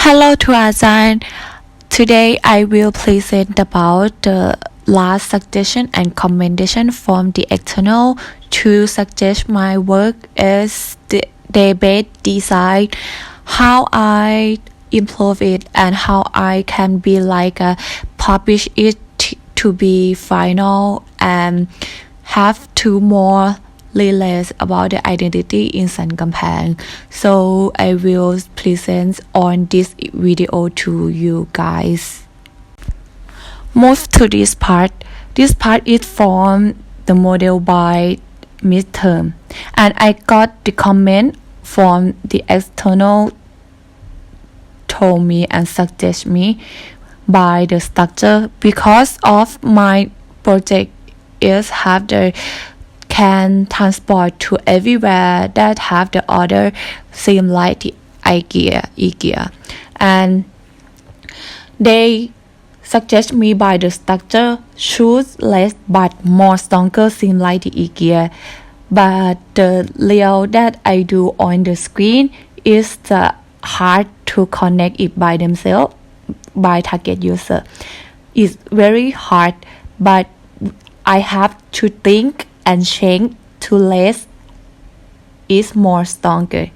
Hello to Arthon. Today I will present about the last suggestion and commendation from the external to suggest my work as the Daybed design, how I improve it and how I can be publish it to be final and have two more relays about the identity in San Khamphang. So I will present on this video to you guys. Move to this part. This part is from the model by midterm, and I got the comment from the external told me and suggest me by the structure because of my project is have the can transport to everywhere that have the order same like the IKEA and they suggest me by the structure choose less but more stronger seem like the IKEA, but the layout that I do on the screen is hard to connect it by themselves by target user. It's very hard, but I have to think and change to less is more stronger.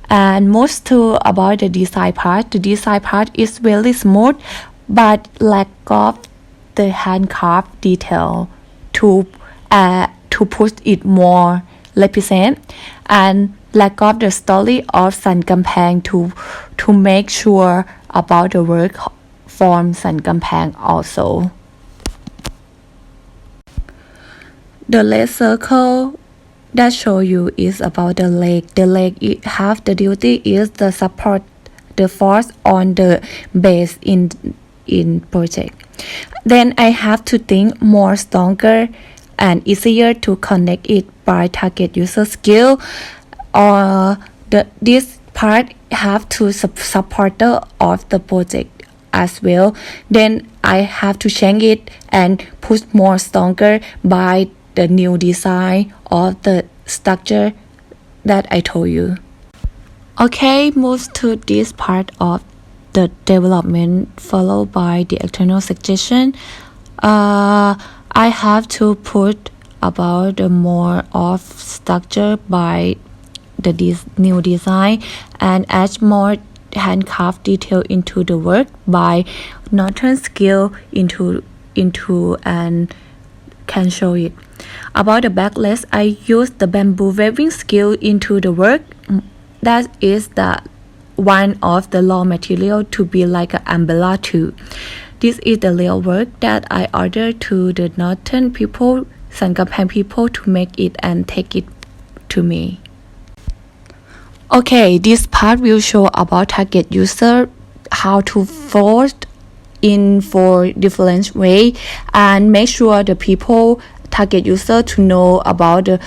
And most to about the design part. The design part is very smooth but lack of the handcraft detail to put it more represent, and lack of the story of San Khamphang to make sure about the work from San Khamphang also. The leg circle that show you is about the leg. The leg have the duty is the support the force on the base in project. Then I have to think more stronger and easier to connect it by target user skill, or this part have to supporter of the project as well. Then I have to change it and put more stronger by the new design of the structure that I told you. Okay, move to this part of the development followed by the external suggestion. I have to put about the more of structure by the new design and add more handcraft detail into the work by Northern skill into and can show it. About the backless, I use the bamboo weaving skill into the work. That is the one of the raw material to be like an umbrella too. This is the real work that I ordered to the Northern people, San Khamphang people to make it and take it to me. Okay, this part will show about target user, how to force in for different way and make sure the people target user to know about the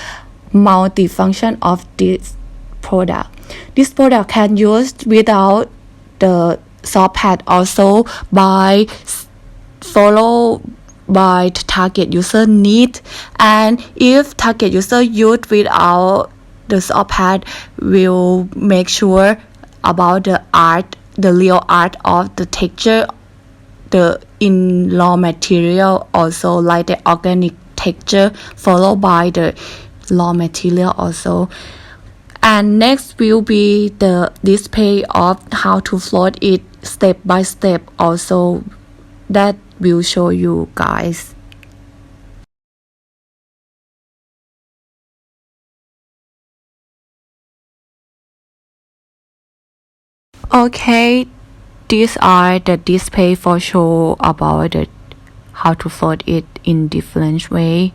multifunction of this product. This product can use without the soft pad also by follow by target user need, and if target user use without the soft pad will make sure about the art, the real art of the texture, the in raw material also like the organic texture followed by the raw material also. And next will be the display of how to float it step by step also, that will show you guys. Okay, these are the display for show about how to float it in different way.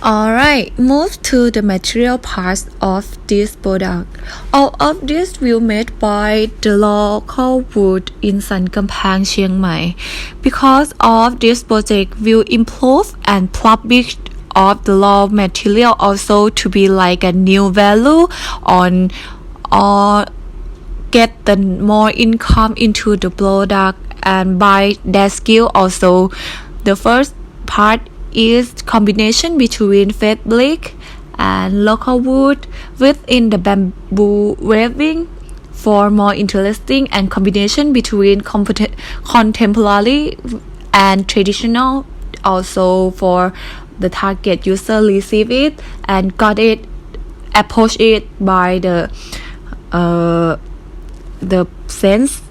Alright, move to the material parts of this product. All of this will made by the local wood in San Khamphang, Chiang Mai. Because of this project will improve and publish of the raw material also to be like a new value on or get the more income into the product and by that skill also. The first part is combination between fabric and local wood within the bamboo weaving for more interesting and combination between contemporary and traditional. Also for the target user receive it and got it, approach it by the sense.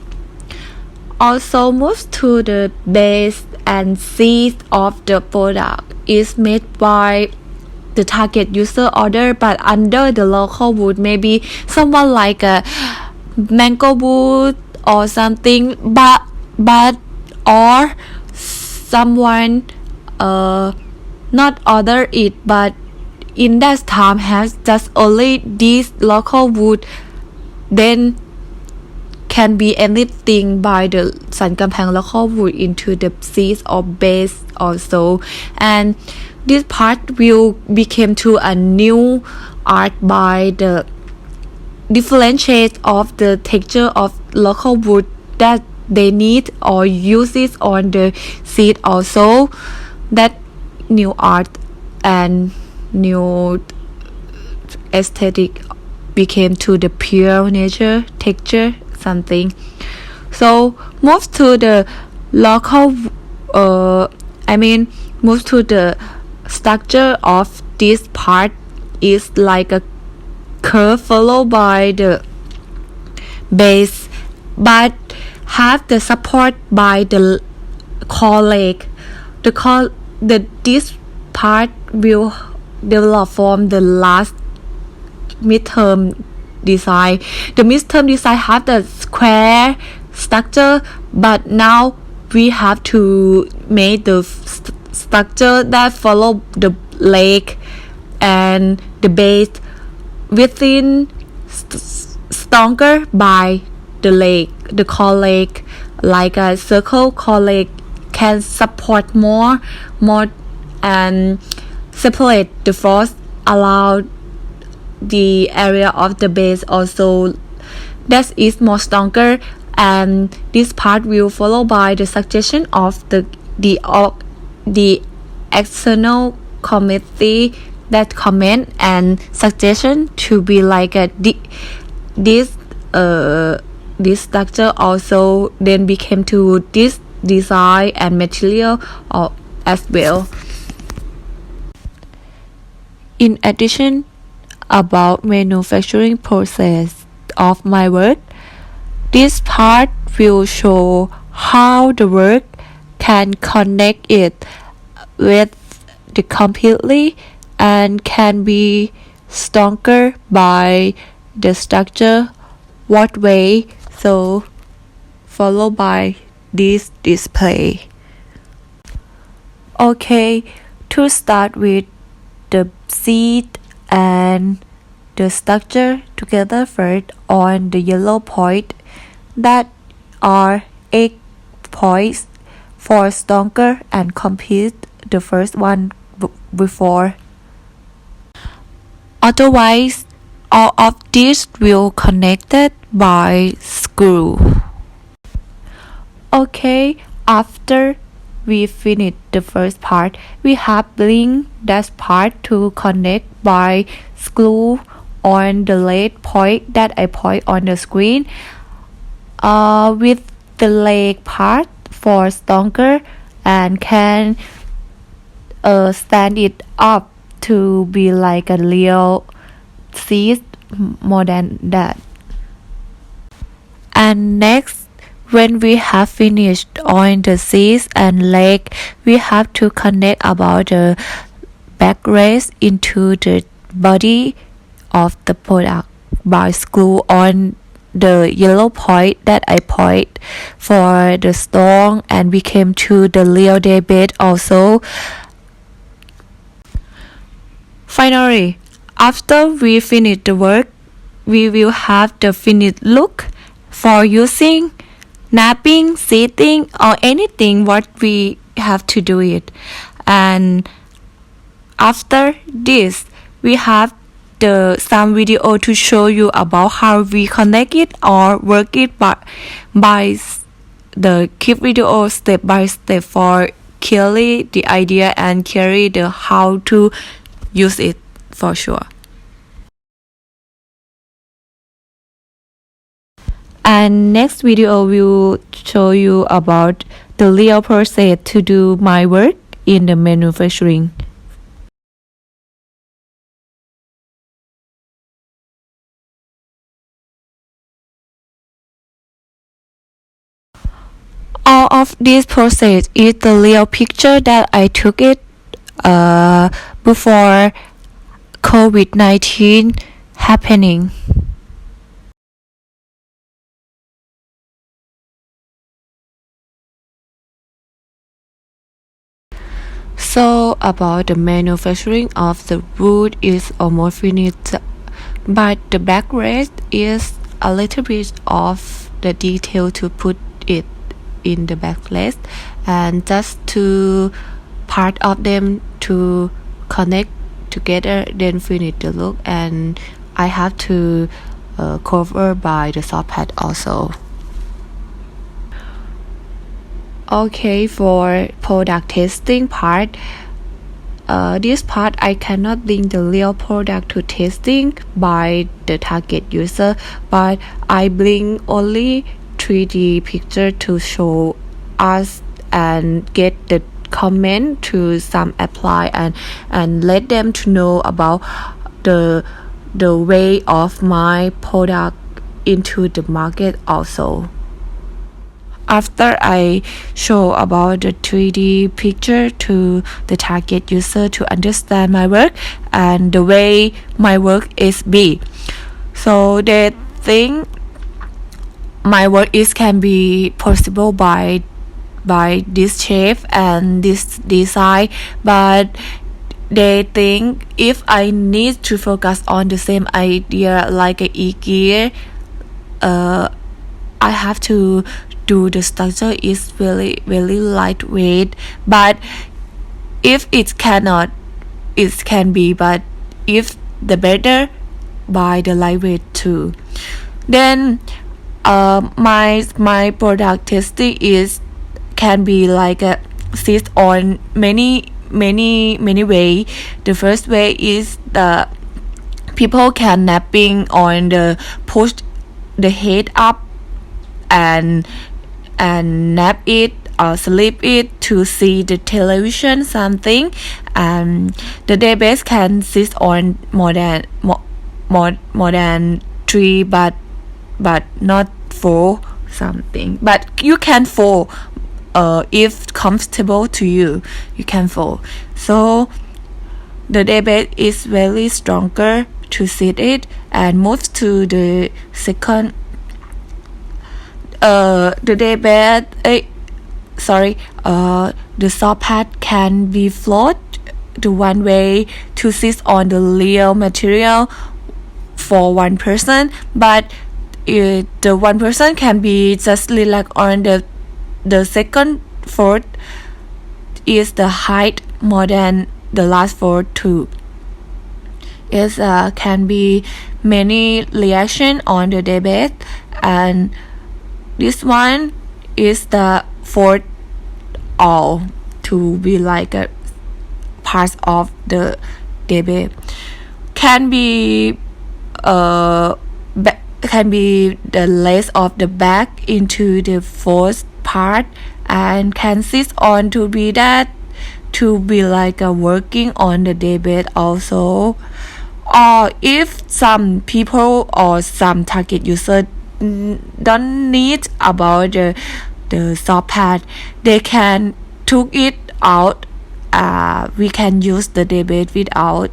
Also moves to the base and seed of the product is made by the target user order, but under the local wood, maybe someone like a mango wood or something, but or someone not order it, but in that time has just only this local wood, then can be anything by the San Khamphang local wood into the seeds or base also. And this part will become to a new art by the differentiate of the texture of local wood that they need or use it on the seed also. That new art and new aesthetic became to the pure nature texture something. So move to the local move to the structure of this part is like a curve followed by the base, but have the support by the core leg. This part will develop from the last midterm design. The midterm design have the square structure, but now we have to make the structure that follow the leg and the base within stronger by the leg. The core leg, like a circle core leg, can support more and separate the force, allow the area of the base also that is more stronger. And this part will follow by the suggestion of the external committee that comment and suggestion to be like a this structure also then became to this design and material as well. In addition about manufacturing process of my work, this part will show how the work can connect it with the completely and can be stronger by the structure what way. So followed by this display. Okay, to start with the seed and the structure together first on the yellow point that are 8 points for stronger and complete the first one before. Otherwise, all of these will connected by screw. Okay, after we finish the first part, we have linked that part to connect by screw on the leg point that I point on the screen with the leg part for stronger and can stand it up to be like a real seat more than that. And next, when we have finished on the seats and leg, we have to connect about the backrest into the body of the product by screw on the yellow point that I point for the strong and became to the real daybed also. Finally, after we finish the work, we will have the finished look for using, napping, sitting or anything what we have to do it. And after this, we have some video to show you about how we connect it or work it by the keep video step by step for clearly the idea and carry the how to use it for sure. And next video will show you about the real process to do my work in the manufacturing. All of this process is the real picture that I took it before COVID-19 happening. So about the manufacturing of the wood is almost finished, but the backrest is a little bit of the detail to put it in the backrest, and just to part of them to connect together, then finish the look, and I have to cover by the soft pad also. Okay, for product testing part, this part I cannot link the real product to testing by the target user, but I bring only 3D picture to show us and get the comment to some apply and let them to know about the way of my product into the market also. After I show about the 3D picture to the target user to understand my work and the way my work is be, so they think my work is can be possible by this shape and this design, but they think if I need to focus on the same idea like a e-gear, I have to do the structure is very lightweight, but if it cannot, it can be, but if the better by the lightweight too. Then my product testing is can be like a sit on many way. The first way is the people can napping on the push the head up and nap it or sleep it to see the television something, and the daybed can sit on more than 3 but not 4 something, but you can 4 if comfortable to you can 4. So the daybed is very stronger to sit it and move to the second the daybed the soft pad can be float to one way to sit on the real material for one person, but the one person can be just relax on the second foot is the height more than the last foot too. It can be many reaction on the daybed, and this one is the fourth all to be like a part of the daybed. Can be can be the lace of the back into the fourth part, and can sit on to be that to be like a working on the daybed also. Or if some people or some target user don't need about the soft pad, they can took it out. We can use the daybed without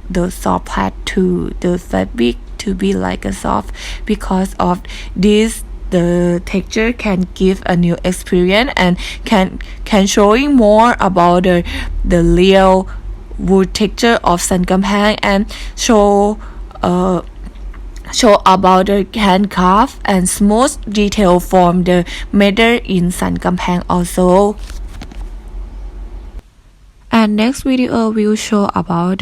the soft pad to the fabric to be like a soft, because of this the texture can give a new experience and can showing more about the real wood texture of San Khamphang, and show about the handcraft and smooth detail from the metal in San Khamphang also. And next video will show about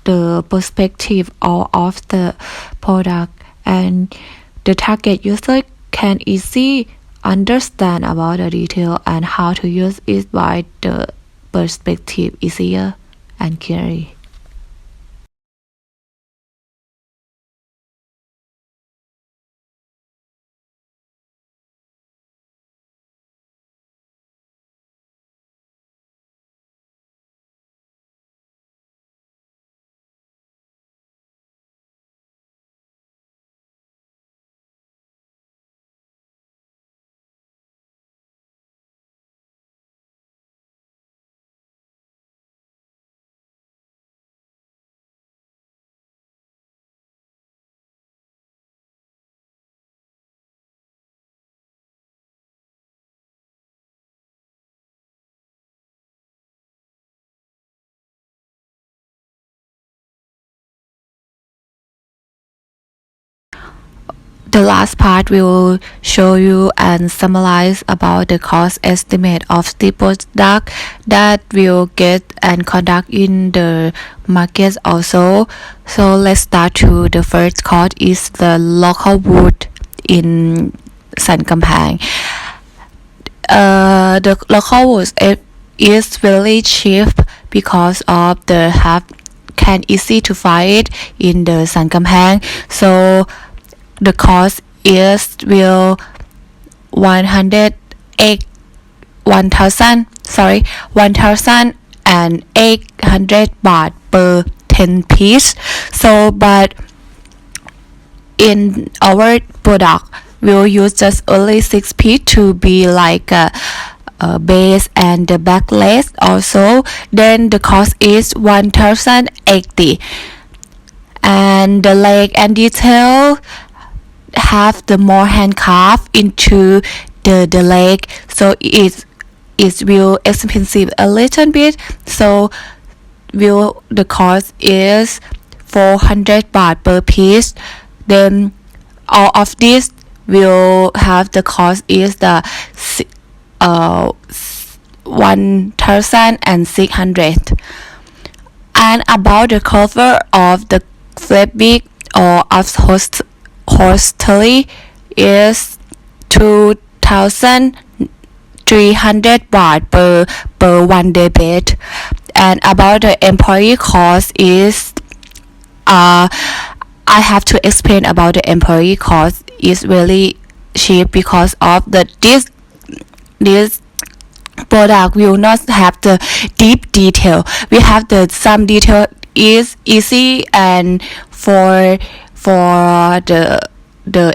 the perspective of the product, and the target user can easily understand about the detail and how to use it by the perspective easier and clearly. The last part will show you and summarize about the cost estimate of the product that will get and conduct in the market also. So let's start to the first cost is the local wood in San Khamphang. The local wood is very cheap because of the can easy to find it in the San Khamphang. So the cost is will 108 1,800 baht per 10 piece. So but in our product we'll use just only 6 piece to be like a base and the backless also. Then the cost is 1,080, and the leg and detail have the more handcraft into the leg, so it will expensive a little bit. So the cost is 400 baht per piece. Then all of this will have the cost is the 1,600. And about the cover of the fabric or of hostelry is 2,300 baht per one day bed. And about the employee cost is I have to explain about the employee cost is really cheap because of this product will not have the deep detail. We have the some detail is easy and for the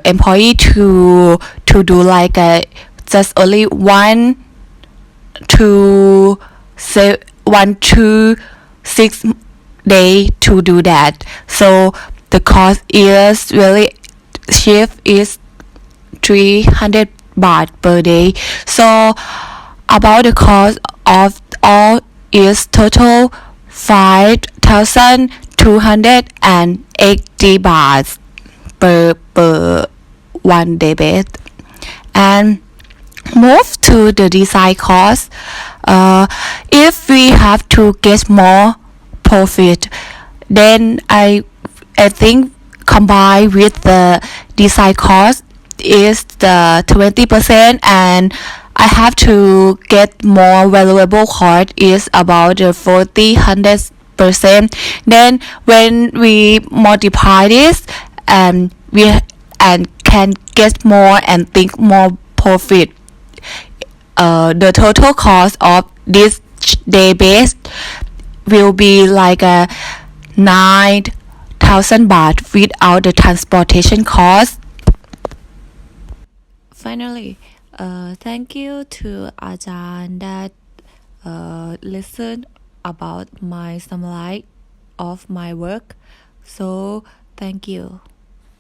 employee to do like just only 1 to 6 day to do that. So the cost is really cheap, is 300 baht per day. So about the cost of all is total 5,280 baht per one day bed. And move to the design cost. If we have to get more profit, then I think combined with the design cost is the 20%, and I have to get more valuable cost is about the 40-100%. Then when we multiply this and we can get more and think more profit, the total cost of this Daybed will be like a 9,000 baht without the transportation cost. Finally, thank you to Arthon that listened about my summary of my work. So thank you.